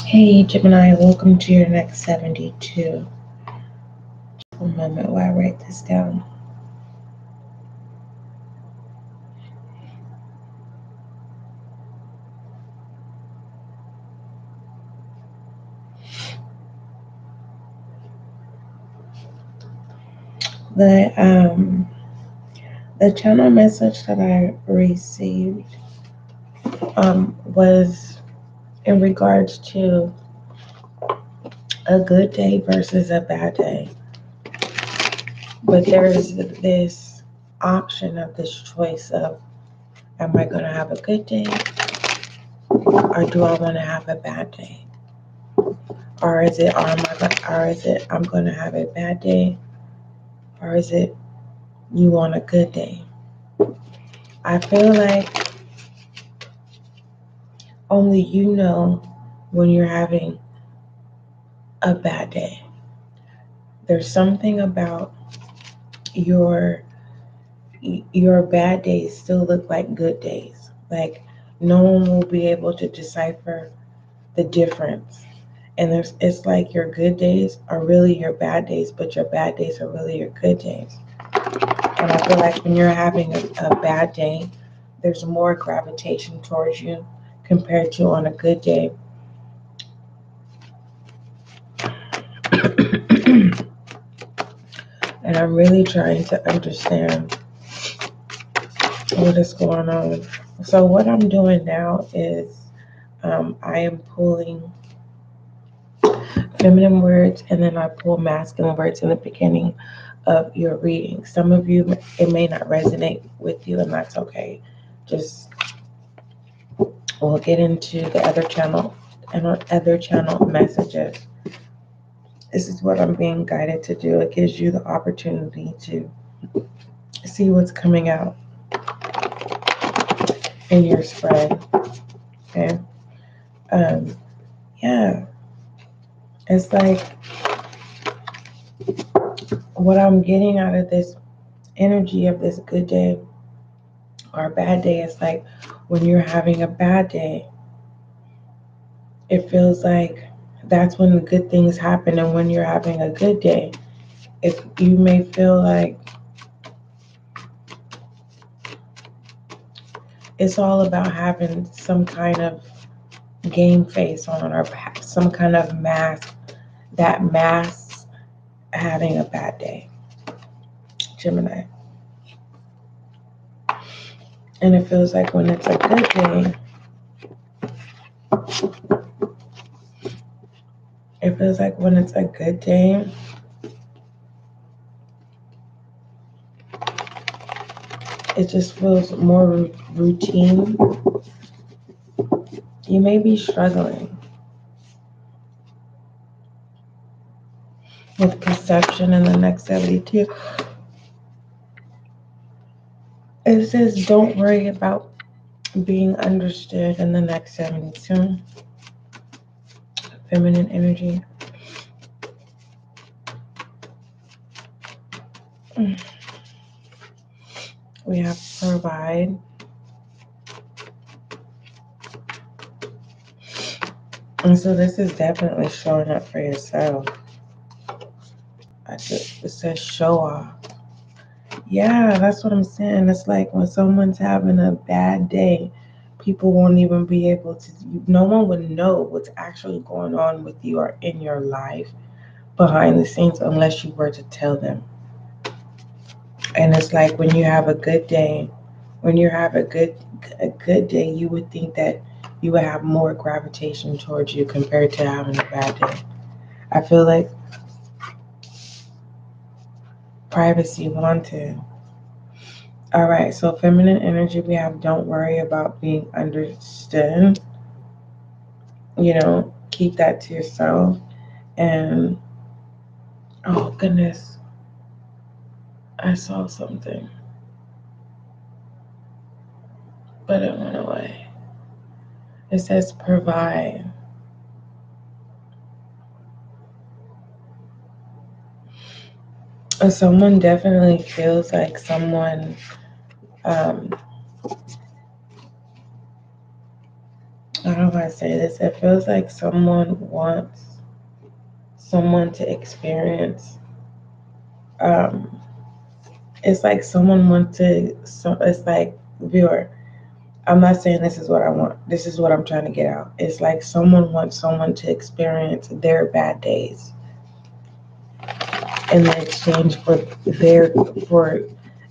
Hey Gemini, welcome to your next 72. One moment while I write this down. The the channel message that I received was in regards to a good day versus a bad day. But there's this option of this choice of, am I going to have a good day or do I want to have a bad day? Or is it, I'm going to have a bad day, or is it you want a good day? I feel like only you know when you're having a bad day. There's something about your your bad days still look like good days. Like no one will be able to decipher the difference. And it's like your good days are really your bad days, but your bad days are really your good days. And I feel like when you're having a bad day, there's more gravitation towards you compared to on a good day. And I'm really trying to understand what is going on. So what I'm doing now is I am pulling feminine words and then I pull masculine words in the beginning of your reading. Some of you, it may not resonate with you, and that's okay. Just we'll get into the other channel and other channel messages. This is what I'm being guided to do. It gives you the opportunity to see what's coming out in your spread. Okay. Um, yeah. It's like what I'm getting out of this energy of this good day or bad day is like when you're having a bad day, it feels like that's when the good things happen. And when you're having a good day, if you may feel like it's all about having some kind of game face on or some kind of mask that masks having a bad day. Gemini. And it feels like when it's a good day, it feels like when it's a good day, it just feels more routine. You may be struggling with perception in the next 72. It says don't worry about being understood in the next 72. Feminine energy. We have provide. And so this is definitely showing up for yourself. It says show off. Yeah, that's what I'm saying. It's like when someone's having a bad day, people won't even be able to, no one would know what's actually going on with you or in your life behind the scenes unless you were to tell them. And it's like when you have a good day, when you have a good day, you would think that you would have more gravitation towards you compared to having a bad day. I feel like privacy wanted. All right, so feminine energy, we have don't worry about being understood. Keep that to yourself. And oh goodness, I saw something, but it went away. It says provide. And someone definitely feels like I don't know how to say this. It feels like someone wants someone to experience. Um, it's like someone wants to. So it's like viewer. I'm not saying this is what I want. This is what I'm trying to get out. It's like someone wants someone to experience their bad days in exchange for their for.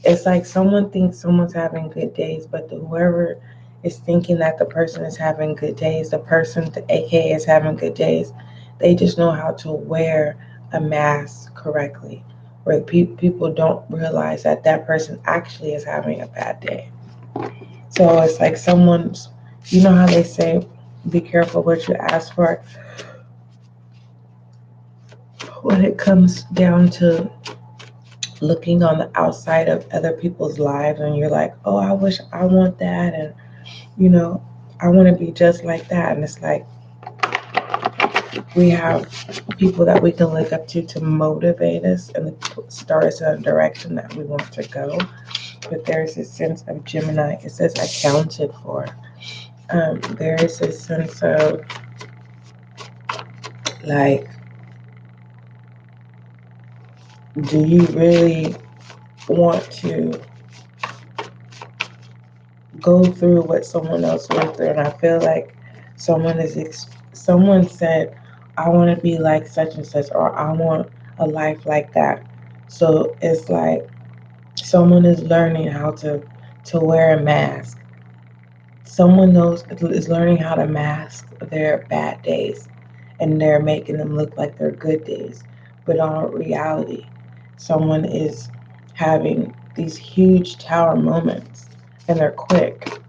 It's like someone thinks someone's having good days, but whoever is thinking that the person is having good days, the person, the AKA, is having good days, they just know how to wear a mask correctly, where people don't realize that that person actually is having a bad day. So it's like someone's, you know how they say, be careful what you ask for when it comes down to looking on the outside of other people's lives, and you're like, oh, I wish I want that, and you know, I want to be just like that. And it's like we have people that we can look up to motivate us and start us in a direction that we want to go. But there's a sense of Gemini, it says accounted for. There is a sense of like, do you really want to go through what someone else went through? And I feel like someone said, I want to be like such and such, or I want a life like that. So it's like someone is learning how to wear a mask. Someone knows is learning how to mask their bad days, and they're making them look like they're good days. But on reality, someone is having these huge tower moments, and they're quick.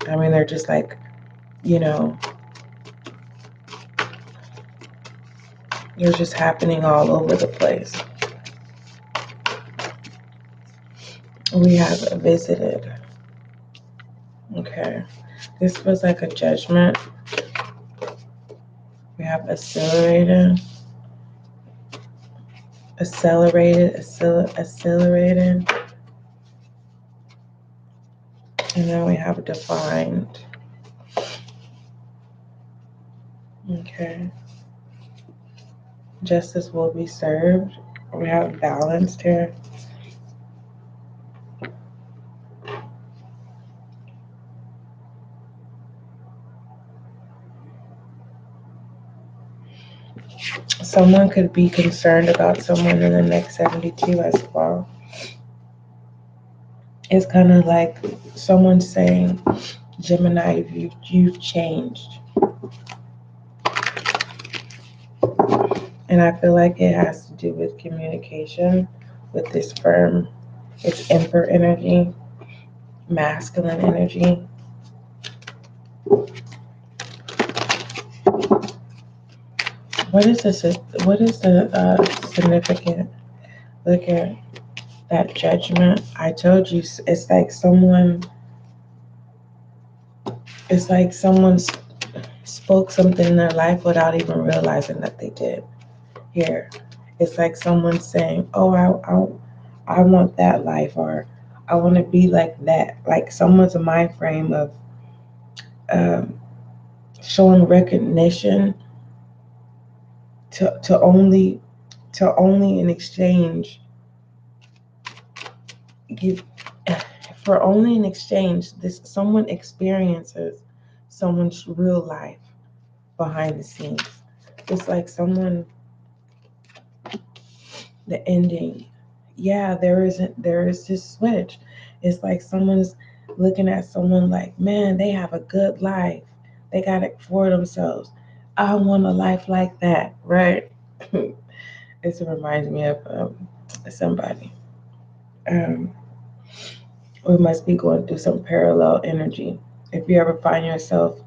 I mean, they're just like, you know, they're just happening all over the place. We have visited. Okay. This feels like a judgment. We have accelerated, and then we have defined. Okay. Justice will be served. We have balanced here. Someone could be concerned about someone in the next 72 as well. It's kind of like someone saying, Gemini, you've changed. And I feel like it has to do with communication with this firm. It's emperor energy, masculine energy. What is this? What is the significant? Look at that judgment. I told you, it's like someone. It's like someone spoke something in their life without even realizing that they did. Here, it's like someone saying, "Oh, I want that life," or "I want to be like that." Like someone's mind frame of um, showing recognition to only in exchange give for only in exchange this someone experiences someone's real life behind the scenes. It's like someone, the ending, yeah, there is this switch. It's like someone's looking at someone like, man, they have a good life, they got it for themselves, I want a life like that, right? It reminds me of somebody. um, we must be going through some parallel energy. If you ever find yourself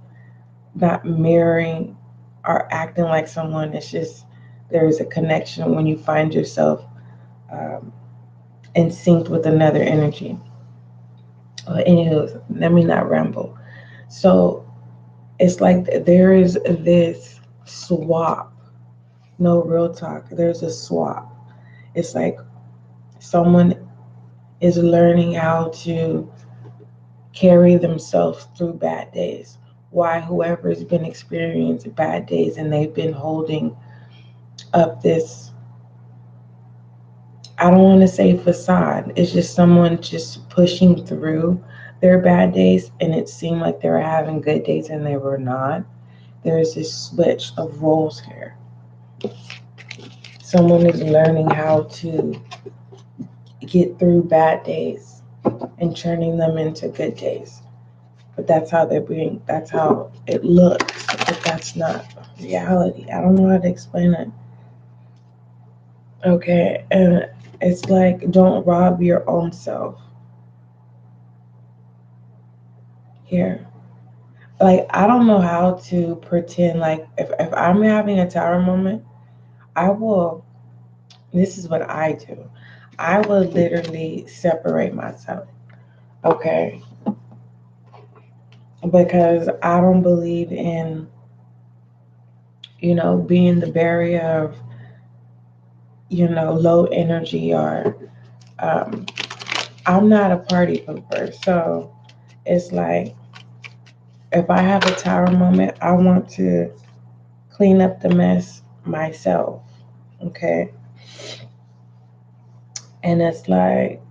not mirroring or acting like someone, it's just there is a connection when you find yourself um, in sync with another energy. Anywho, let me not ramble. So it's like there is this swap. No, real talk. There's a swap. It's like someone is learning how to carry themselves through bad days. why whoever's been experiencing bad days and they've been holding up this, I don't want to say facade, it's just someone just pushing through their bad days, and it seemed like they were having good days and they were not. There's this switch of roles here. Someone is learning how to get through bad days and turning them into good days. But that's how that's how it looks. But that's not reality. I don't know how to explain it. Okay, and it's like, don't rob your own self here. Like, I don't know how to pretend like if I'm having a tower moment, I will, this is what I do. I will literally separate myself. Okay. Because I don't believe in, being the barrier of, low energy or, I'm not a party pooper. So it's like, if I have a tower moment, I want to clean up the mess myself. Okay. And it's like,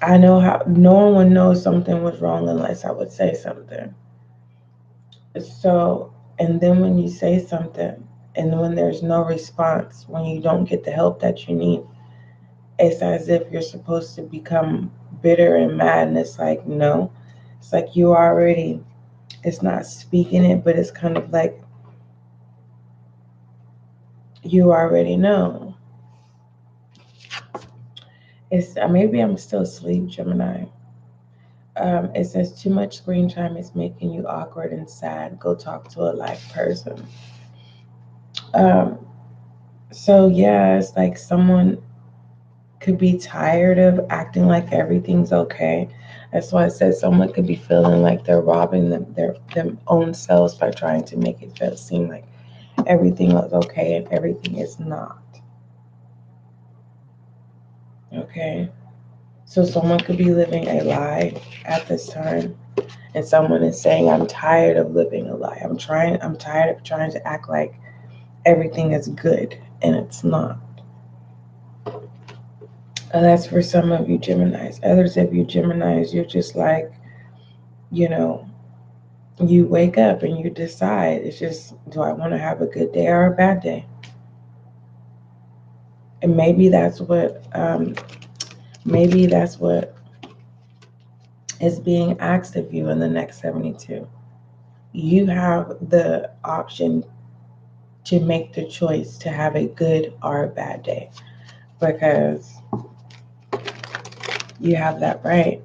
I know how no one would know something was wrong unless I would say something. So, and then when you say something, and when there's no response, when you don't get the help that you need, it's as if you're supposed to become bitter and mad. And it's like, no, it's like you already, it's not speaking it, but it's kind of like you already know. It's maybe I'm still asleep, Gemini. It says too much screen time is making you awkward and sad. Go talk to a live person. Um, so yeah, it's like someone could be tired of acting like everything's okay. That's why it says someone could be feeling like they're robbing their own selves by trying to make it seem like everything is okay and everything is not. Okay. So someone could be living a lie at this time, and someone is saying, I'm tired of living a lie. I'm tired of trying to act like everything is good and it's not. And that's for some of you Geminis. Others of you Geminis, you're just like, you know, you wake up and you decide, it's just, do I want to have a good day or a bad day? And maybe that's what is being asked of you in the next 72. You have the option to make the choice to have a good or a bad day, because you have that right.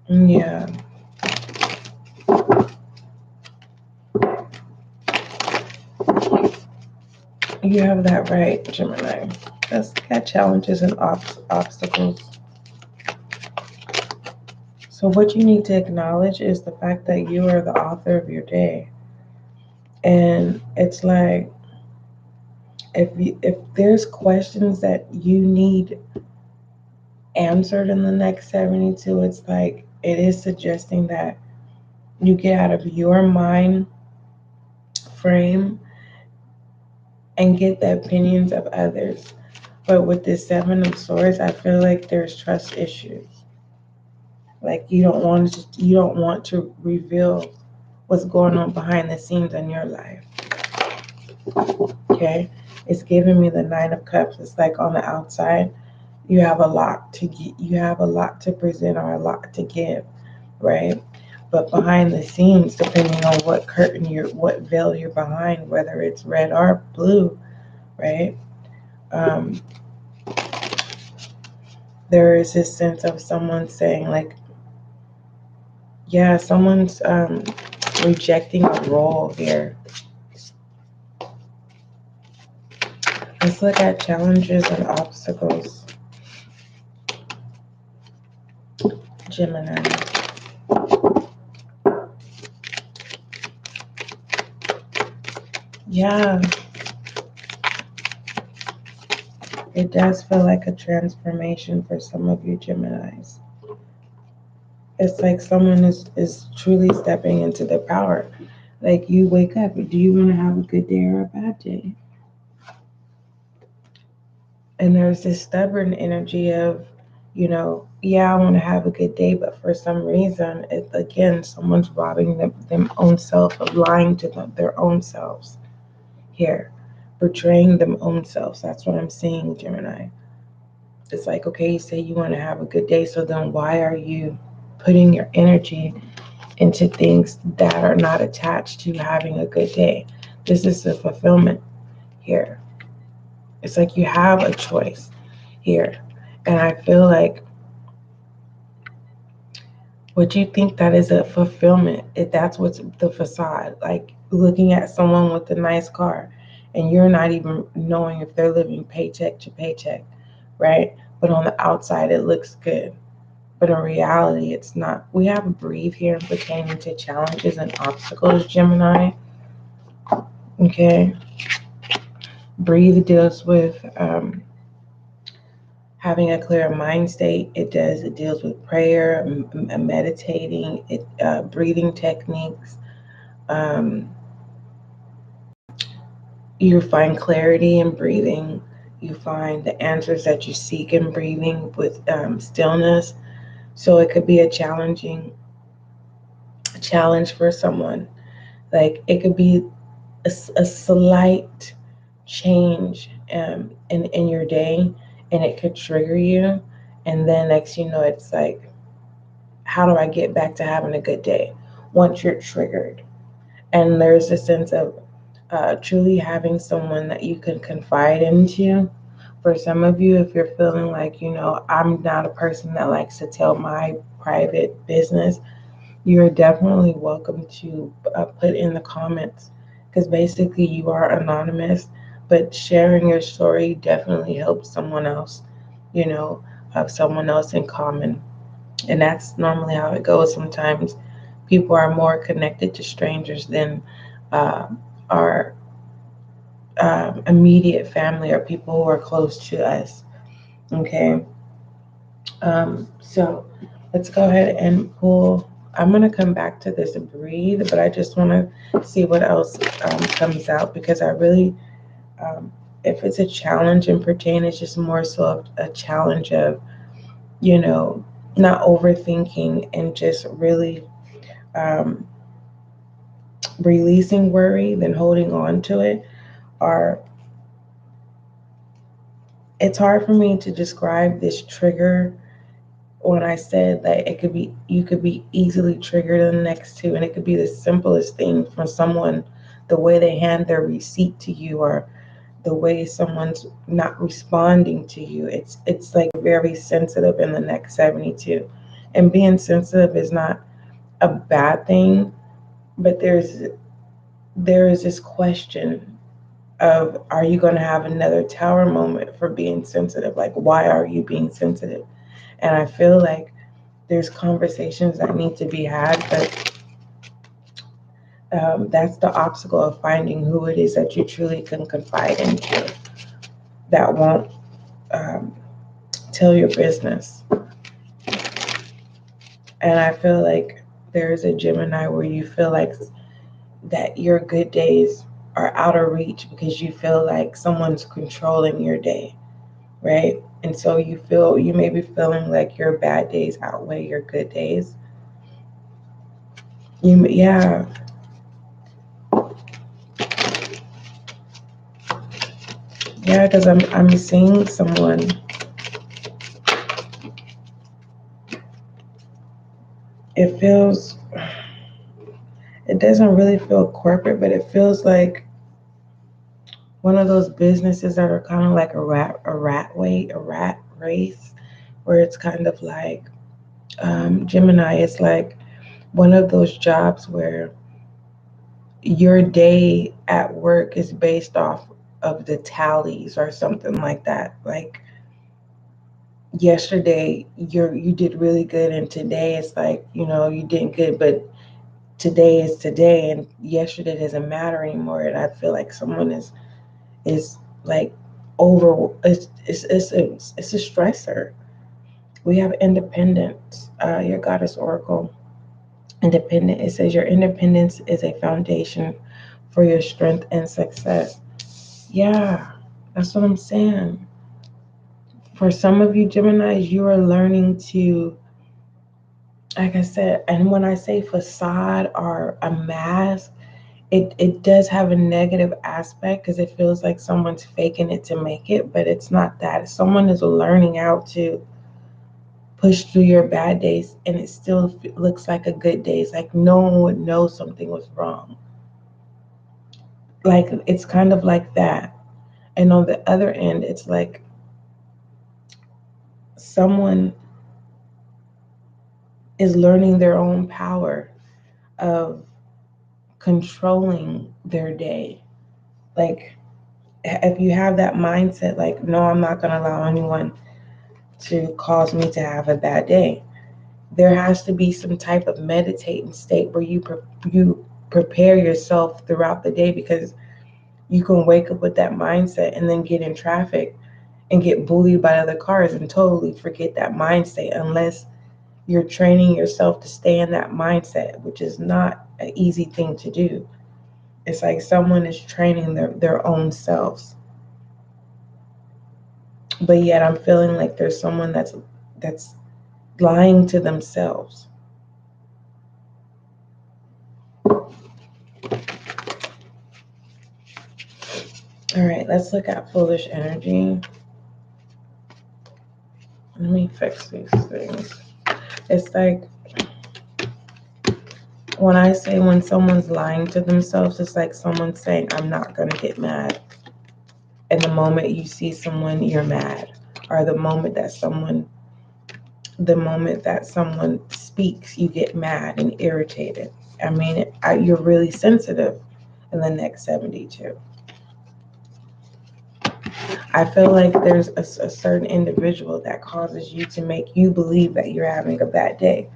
Yeah. You have that right, Gemini. That's got challenges and obstacles. So what you need to acknowledge is the fact that you are the author of your day. And it's like, if there's questions that you need answered in the next 72, it's like it is suggesting that you get out of your mind frame and get the opinions of others. But with this Seven of Swords, I feel like there's trust issues. Like you don't want to reveal what's going on behind the scenes in your life. Okay, it's giving me the Nine of Cups. It's like on the outside, you have a lot to present or a lot to give, right? But behind the scenes, depending on what what veil you're behind, whether it's red or blue, right? There is this sense of someone saying like, yeah, someone's rejecting a role here. Let's look at challenges and obstacles. Gemini. Yeah. It does feel like a transformation for some of you Geminis. It's like someone is truly stepping into their power. Like you wake up, do you want to have a good day or a bad day? And there's this stubborn energy of, yeah, I want to have a good day, but for some reason, it again, someone's robbing them own self of lying to their own selves here, betraying them own selves. That's what I'm seeing, Gemini. It's like, okay, you say you want to have a good day, so then why are you putting your energy into things that are not attached to having a good day? This is the fulfillment here. It's like you have a choice here. And I feel like what you think that is a fulfillment, if that's what's the facade, like looking at someone with a nice car and you're not even knowing if they're living paycheck to paycheck, right? But on the outside, it looks good. But in reality, it's not. We have a breathe here pertaining to challenges and obstacles, Gemini. Okay. Breathe deals with having a clear mind state. It deals with prayer, meditating, breathing techniques. Um, you find clarity in breathing. You find the answers that you seek in breathing with stillness. So it could be a challenge for someone. Like it could be a slight change in your day, and it could trigger you. And then next you know, it's like, how do I get back to having a good day once you're triggered? And there's a sense of truly having someone that you can confide into. For some of you, if you're feeling like, I'm not a person that likes to tell my private business, you're definitely welcome to put in the comments, because basically you are anonymous, but sharing your story definitely helps someone else, have someone else in common. And that's normally how it goes. Sometimes people are more connected to strangers than uh, our immediate family or people who are close to us. Okay. So let's go ahead and pull. I'm going to come back to this breathe, but I just want to see what else comes out, because I really, if it's a challenge in pertain, it's just more so a challenge of, not overthinking and just really um, releasing worry than holding on to it. Or it's hard for me to describe this trigger when I said that you could be easily triggered in the next two, and it could be the simplest thing from someone, the way they hand their receipt to you, or the way someone's not responding to you. It's like very sensitive in the next 72. And being sensitive is not a bad thing, but there is this question of, are you going to have another tower moment for being sensitive? Like, why are you being sensitive? And I feel like there's conversations that need to be had, but that's the obstacle of finding who it is that you truly can confide into, that won't um, tell your business. And I feel like there's a Gemini where you feel like that your good days are out of reach because you feel like someone's controlling your day, right? And so you may be feeling like your bad days outweigh your good days. Yeah. Yeah, because I'm seeing someone. It feels. It doesn't really feel corporate, but it feels like one of those businesses that are kind of like a rat race, where it's kind of like Gemini. It's like one of those jobs where your day at work is based off of the tallies or something like that. Like yesterday you did really good, and today it's like, you did good, but today is today and yesterday doesn't matter anymore. And I feel like someone is like it's a stressor. We have independence, your goddess oracle. Independent. It says your independence is a foundation for your strength and success. Yeah, that's what I'm saying. For some of you Geminis, you are learning to, like I said, and when I say facade or a mask, it does have a negative aspect because it feels like someone's faking it to make it, but it's not that. Someone is learning how to push through your bad days and it still looks like a good day. It's like no one would know something was wrong. Like it's kind of like that. And on the other end, it's like someone is learning their own power of controlling their day. Like if you have that mindset, like, no, I'm not going to allow anyone to cause me to have a bad day. There has to be some type of meditating state where you prepare yourself throughout the day, because you can wake up with that mindset and then get in traffic and get bullied by other cars and totally forget that mindset unless you're training yourself to stay in that mindset, which is not an easy thing to do. It's like someone is training their own selves. But yet I'm feeling like there's someone that's lying to themselves. All right, let's look at foolish energy. Let me fix these things. It's like when I say when someone's lying to themselves, it's like someone saying, I'm not going to get mad. And the moment you see someone, you're mad. Or the moment that someone speaks, you get mad and irritated. I mean, you're really sensitive in the next 72. I feel like there's a certain individual that causes you to make you believe that you're having a bad day.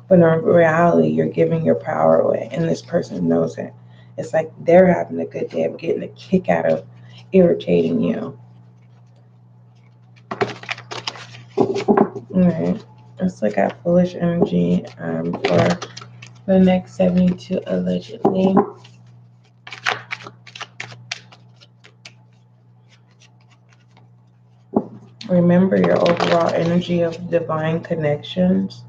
But in reality, you're giving your power away, and this person knows it. It's like they're having a good day of getting a kick out of irritating you. All right, let's look at foolish energy for the next 72 allegedly. Remember your overall energy of divine connections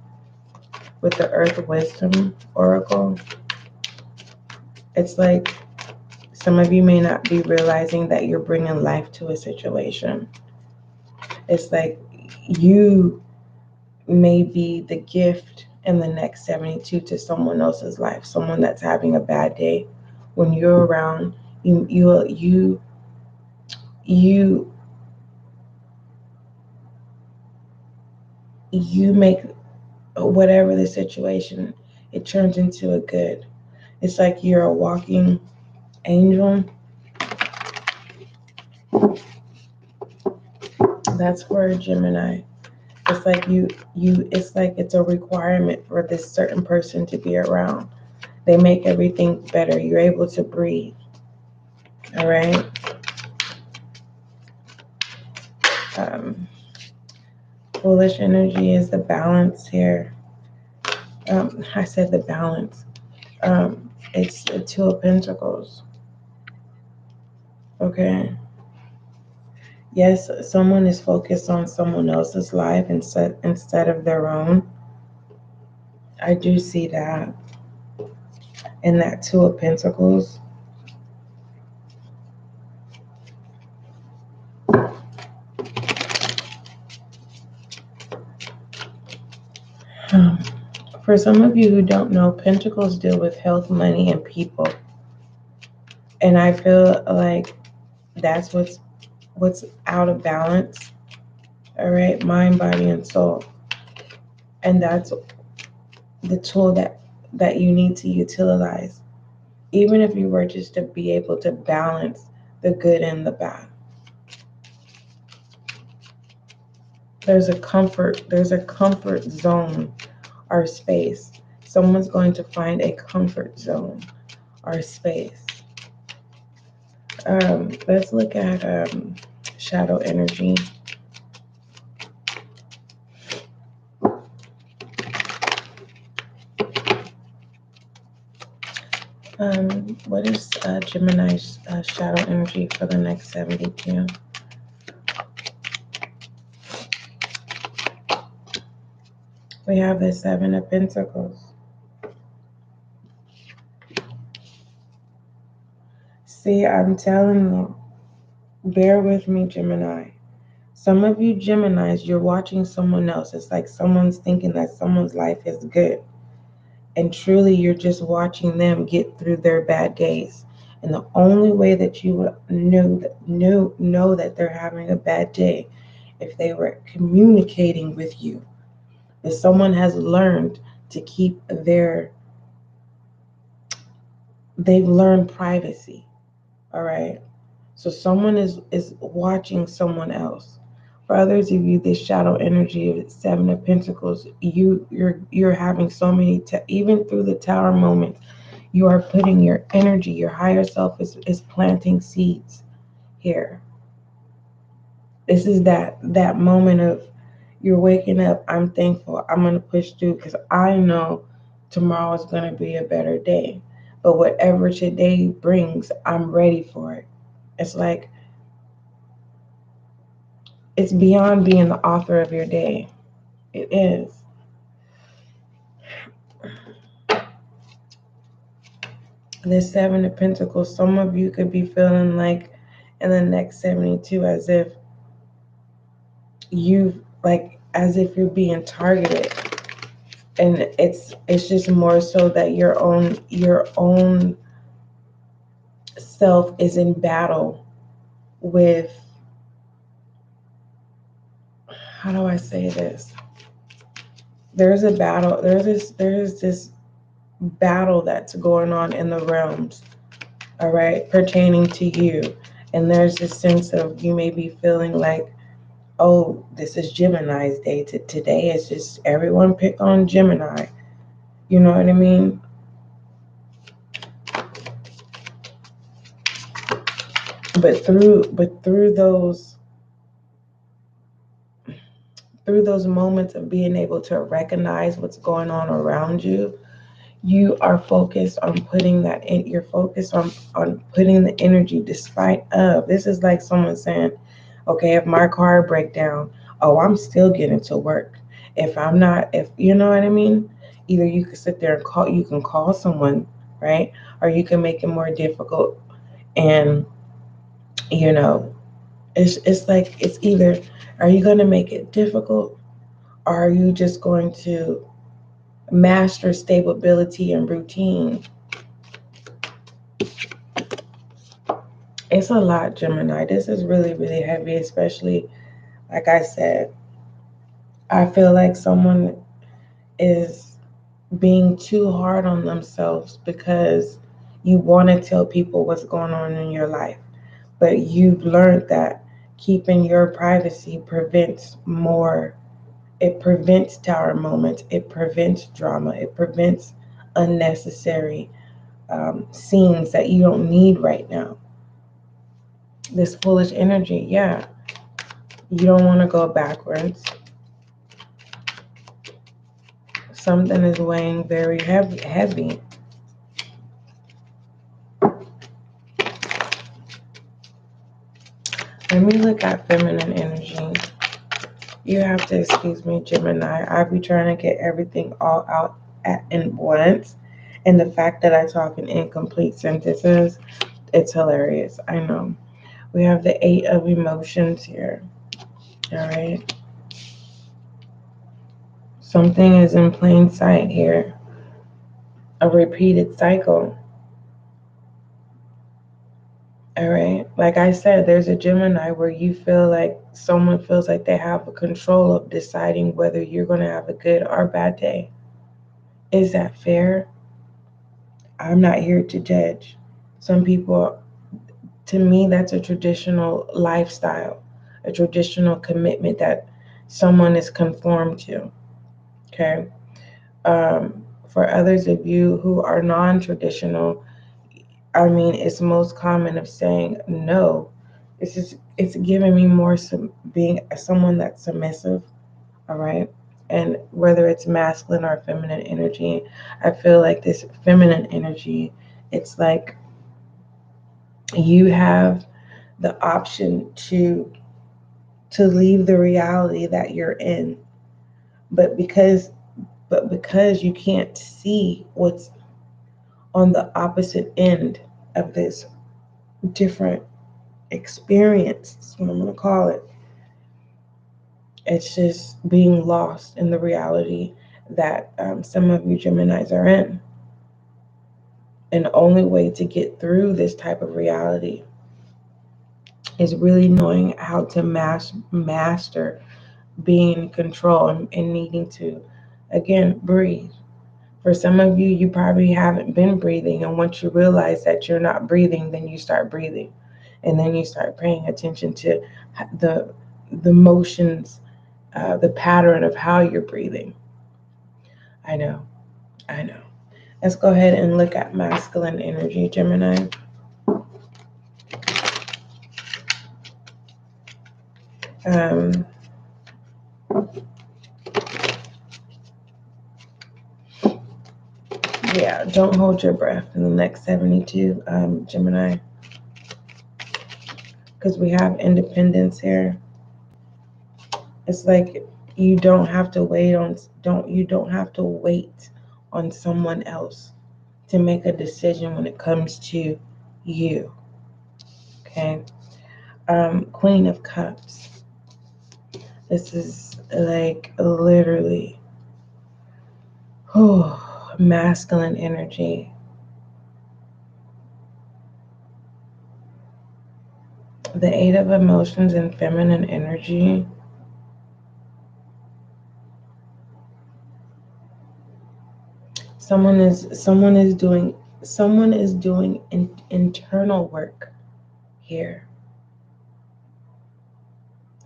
with the Earth Wisdom Oracle. It's like some of you may not be realizing that you're bringing life to a situation. It's like you may be the gift in the next 72 to someone else's life, someone that's having a bad day. When you're around, you make whatever the situation, it turns into a good. It's like you're a walking angel. That's for a Gemini. It's like it's like it's a requirement for this certain person to be around. They make everything better. You're able to breathe. All right. Foolish energy is the balance here. I said the balance. It's the Two of Pentacles. Okay. Yes, someone is focused on someone else's life instead of their own. I do see that in that Two of Pentacles. For some of you who don't know, Pentacles deal with health, money, and people. And I feel like that's what's out of balance. All right, mind, body, and soul. And that's the tool that you need to utilize. Even if you were just to be able to balance the good and the bad. There's a comfort zone or space. Someone's going to find a comfort zone or space. Let's look at shadow energy. What is Gemini's shadow energy for the next 72? We have the Seven of Pentacles. See, I'm telling you, bear with me, Gemini. Some of you Geminis, you're watching someone else. It's like someone's thinking that someone's life is good. And truly, you're just watching them get through their bad days. And the only way that you would know that they're having a bad day, if they were communicating with you, if someone has learned to keep they've learned privacy. All right. So someone is watching someone else. For others of you, this shadow energy of Seven of Pentacles, you're having so many even through the Tower moment, you are putting your energy, your higher self is planting seeds here. This is that moment of you're waking up. I'm thankful. I'm gonna push through because I know tomorrow is gonna be a better day. But whatever today brings, I'm ready for it. It's like it's beyond being the author of your day. It is. The Seven of Pentacles, some of you could be feeling like in the next 72 as if you're being targeted. And it's just more so that your own self is in battle with, how do I say this? There's a battle, there's this battle that's going on in the realms, all right, pertaining to you. And there's this sense of you may be feeling like, oh, this is Gemini's day. Today it's just everyone pick on Gemini. You know what I mean? But through those moments of being able to recognize what's going on around you, you are focused on putting that in. You're focused on putting the energy despite of. This is like someone saying, okay, if my car break down, oh, I'm still getting to work. If I'm not, if you know what I mean, either you can sit there and you can call someone, right? Or you can make it more difficult. And, you know, it's like, it's either, are you going to make it difficult, or are you just going to master stability and routine? It's a lot, Gemini. This is really, really heavy, especially, like I said, I feel like someone is being too hard on themselves because you want to tell people what's going on in your life. But you've learned that keeping your privacy prevents more. It prevents tower moments. It prevents drama. It prevents unnecessary scenes that you don't need right now. This foolish energy, yeah. You don't want to go backwards. Something is weighing very heavy. Let me look at feminine energy. You have to excuse me, Gemini. I be trying to get everything all out in once. And the fact that I talk in incomplete sentences, it's hilarious. I know. We have the Eight of Emotions here. All right. Something is in plain sight here. A repeated cycle. All right. Like I said, there's a Gemini where you feel like someone feels like they have a control of deciding whether you're going to have a good or bad day. Is that fair? I'm not here to judge. Some people, to me, that's a traditional lifestyle, a traditional commitment that someone is conformed to. Okay. For others of you who are non-traditional, I mean, it's most common of saying no it's giving me more being someone that's submissive, all right? And whether it's masculine or feminine energy, I feel like this feminine energy, it's like you have the option to leave the reality that you're in, but because you can't see what's on the opposite end of this different experience, that's what I'm going to call it. It's just being lost in the reality that some of you Geminis are in. And the only way to get through this type of reality is really knowing how to master being in control and needing to, again, breathe. For some of you, you probably haven't been breathing. And once you realize that you're not breathing, then you start breathing. And then you start paying attention to the motions, the pattern of how you're breathing. I know. Let's go ahead and look at masculine energy, Gemini. Yeah, don't hold your breath in the next 72, Gemini, because we have independence here. It's like you don't have to wait on someone else to make a decision when it comes to you. Okay. Queen of Cups. This is like literally masculine energy. The Eight of Emotions and feminine energy. Someone is doing internal work here.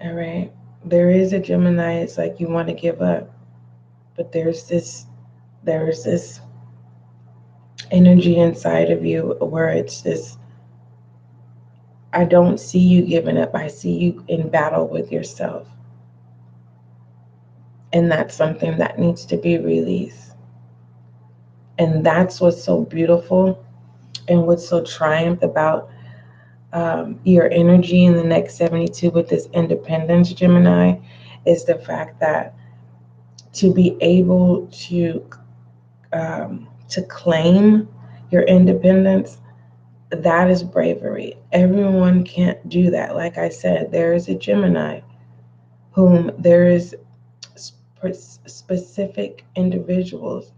All right. There is a Gemini, it's like you want to give up. But there's this energy inside of you where it's this, I don't see you giving up. I see you in battle with yourself. And that's something that needs to be released. And that's what's so beautiful and what's so triumph about your energy in the next 72 with this independence, Gemini, is the fact that to be able to claim your independence, that is bravery. Everyone can't do that. Like I said, there is a Gemini whom there is specific individuals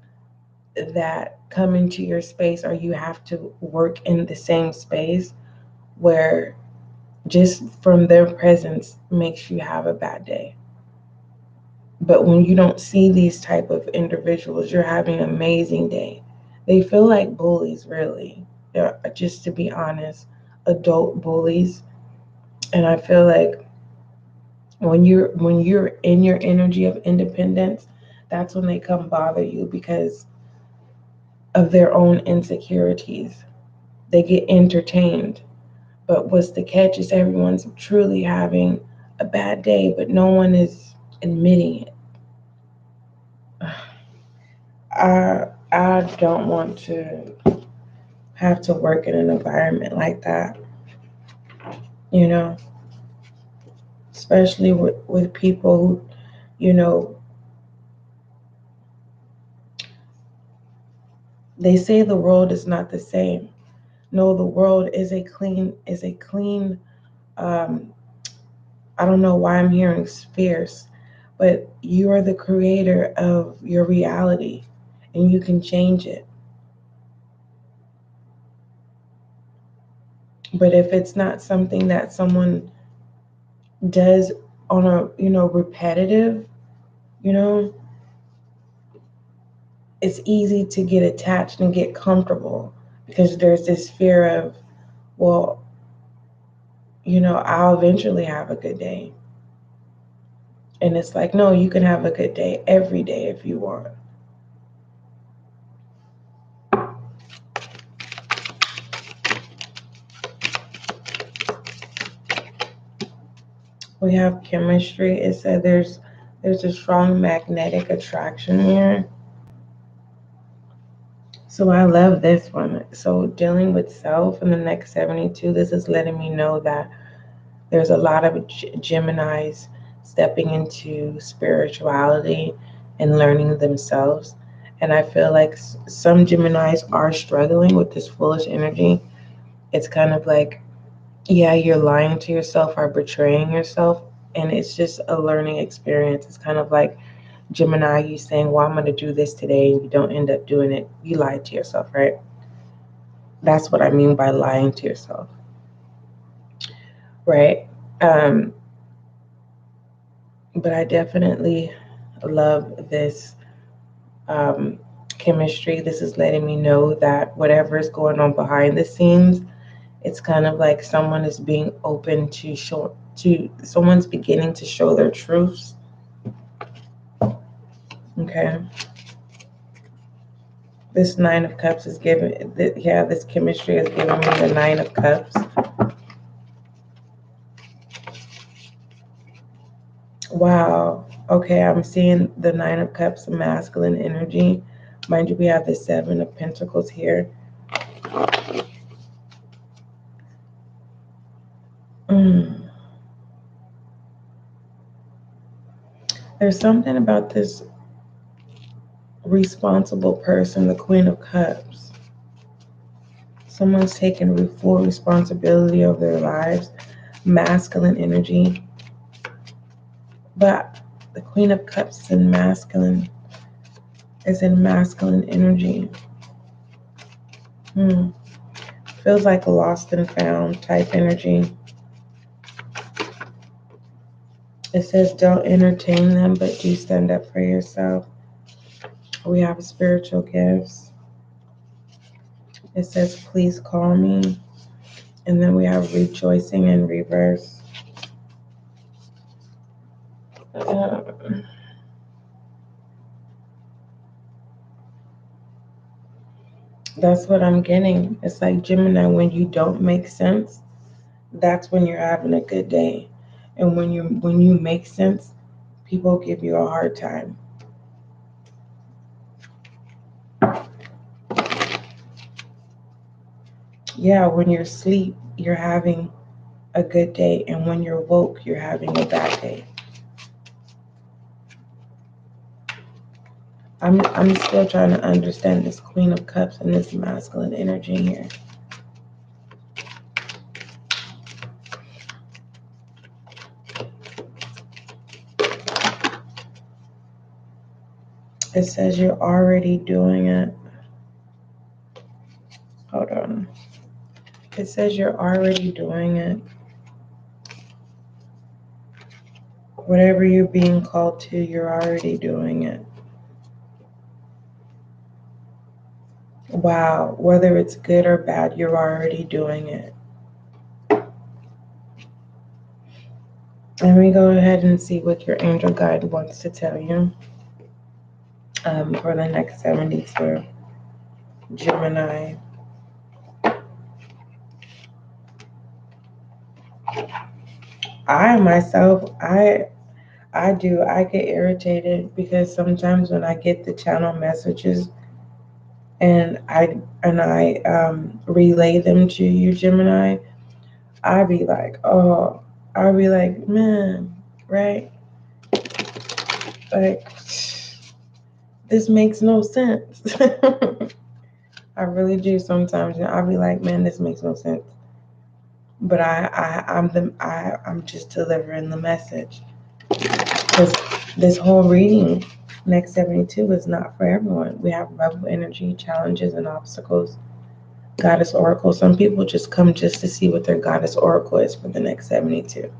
that come into your space, or you have to work in the same space where just from their presence makes you have a bad day. But when you don't see these type of individuals, you're having an amazing day. They feel like bullies, really. They're, just to be honest, adult bullies. And I feel like when you're in your energy of independence, that's when they come bother you because of their own insecurities. They get entertained. But what's the catch is everyone's truly having a bad day, but no one is admitting it. I don't want to have to work in an environment like that, you know, especially with people who, you know, they say the world is not the same. No, the world is a clean, um, I don't know why I'm hearing fierce, but you are the creator of your reality and you can change it. But if it's not something that someone does on a, repetitive, you know, it's easy to get attached and get comfortable because there's this fear of, well, I'll eventually have a good day. And it's like, no, you can have a good day every day if you want. We have chemistry. It said there's a strong magnetic attraction here. So I love this one. So dealing with self in the next 72, this is letting me know that there's a lot of Geminis stepping into spirituality and learning themselves. And I feel like some Geminis are struggling with this foolish energy. It's kind of like, yeah, you're lying to yourself or betraying yourself. And it's just a learning experience. It's kind of like Gemini, you saying, well, I'm going to do this today, and you don't end up doing it. You lied to yourself, right? That's what I mean by lying to yourself, right? Um, but I definitely love this chemistry. This is letting me know that whatever is going on behind the scenes, it's kind of like someone is being open to show, to someone's beginning to show their truths. Okay. This Nine of Cups is giving, yeah, this chemistry is giving me the Nine of Cups. Wow. Okay, I'm seeing the Nine of Cups, masculine energy. Mind you, we have the Seven of Pentacles here. There's something about this responsible person, the Queen of Cups. Someone's taking full responsibility of their lives, masculine energy. But the Queen of Cups is in masculine energy. Feels like a lost and found type energy. It says don't entertain them, but do stand up for yourself. We have spiritual gifts. It says please call me. And then we have rejoicing in reverse. That's what I'm getting. It's like Gemini, when you don't make sense, that's when you're having a good day. And when you make sense, people give you a hard time. Yeah, when you're asleep, you're having a good day, and when you're woke, you're having a bad day. I'm still trying to understand this Queen of Cups and this masculine energy here. It says you're already doing it. Hold on. It says you're already doing it. Whatever you're being called to, you're already doing it. Wow. Whether it's good or bad, you're already doing it. Let me go ahead and see what your angel guide wants to tell you for the next 72. Gemini. I myself, I get irritated because sometimes when I get the channel messages and I relay them to you, Gemini, I be like, man, right? Like, this makes no sense. I really do sometimes. I'll be like, man, this makes no sense. But I'm just delivering the message. Because this whole reading, next 72, is not for everyone. We have rebel energy, challenges, and obstacles. Goddess Oracle. Some people just come just to see what their Goddess Oracle is for the next 72.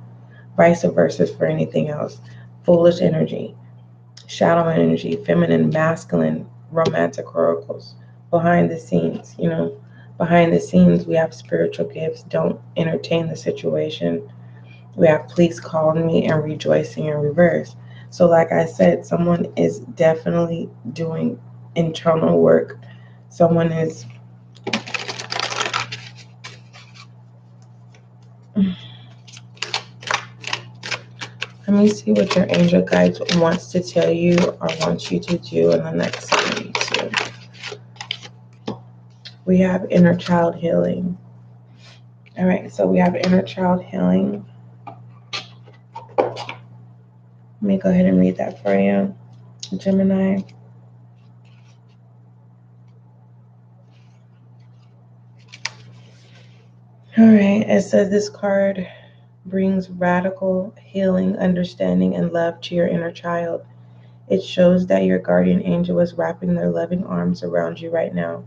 Vice versa for anything else. Foolish energy, shadow energy, feminine, masculine, romantic oracles. Behind the scenes, behind the scenes, we have spiritual gifts. Don't entertain the situation. We have please call me and rejoicing in reverse. So like I said, someone is definitely doing internal work. Someone is Let me see what your angel guides wants to tell you or wants you to do in the next reading too. We have inner child healing. All right, so we have inner child healing. Let me go ahead and read that for you, Gemini. All right, it says this card brings radical healing, understanding, and love to your inner child. It shows that your guardian angel is wrapping their loving arms around you right now,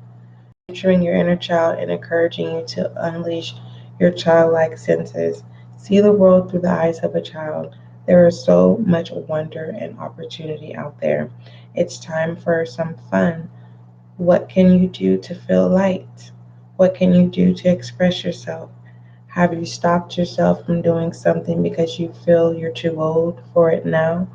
nurturing your inner child and encouraging you to unleash your childlike senses. See the world through the eyes of a child. There is so much wonder and opportunity out there. It's time for some fun. What can you do to feel light? What can you do to express yourself? Have you stopped yourself from doing something because you feel you're too old for it now?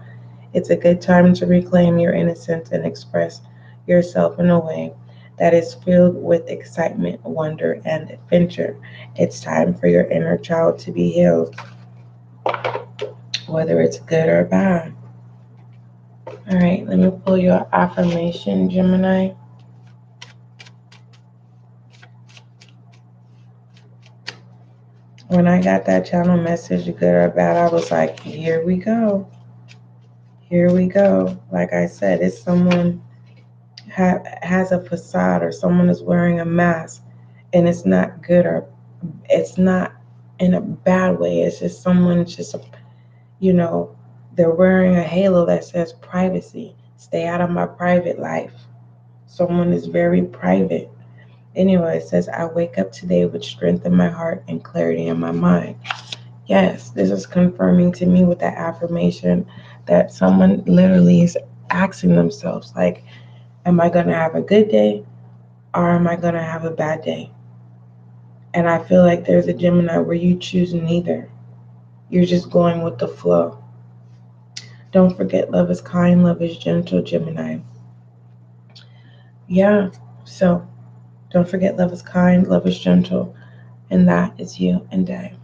It's a good time to reclaim your innocence and express yourself in a way that is filled with excitement, wonder, and adventure. It's time for your inner child to be healed, whether it's good or bad. All right, let me pull your affirmation, Gemini. When I got that channel message, good or bad, I was like, here we go. Here we go. Like I said, it's someone has a facade or someone is wearing a mask, and it's not good or it's not in a bad way. It's just someone just, you know, they're wearing a halo that says privacy. Stay out of my private life. Someone is very private. Anyway, it says, I wake up today with strength in my heart and clarity in my mind. Yes, this is confirming to me with that affirmation that someone literally is asking themselves, like, am I going to have a good day or am I going to have a bad day? And I feel like there's a Gemini where you choose neither. You're just going with the flow. Don't forget, love is kind, love is gentle, Gemini. Yeah, so don't forget, love is kind, love is gentle, and that is you and I.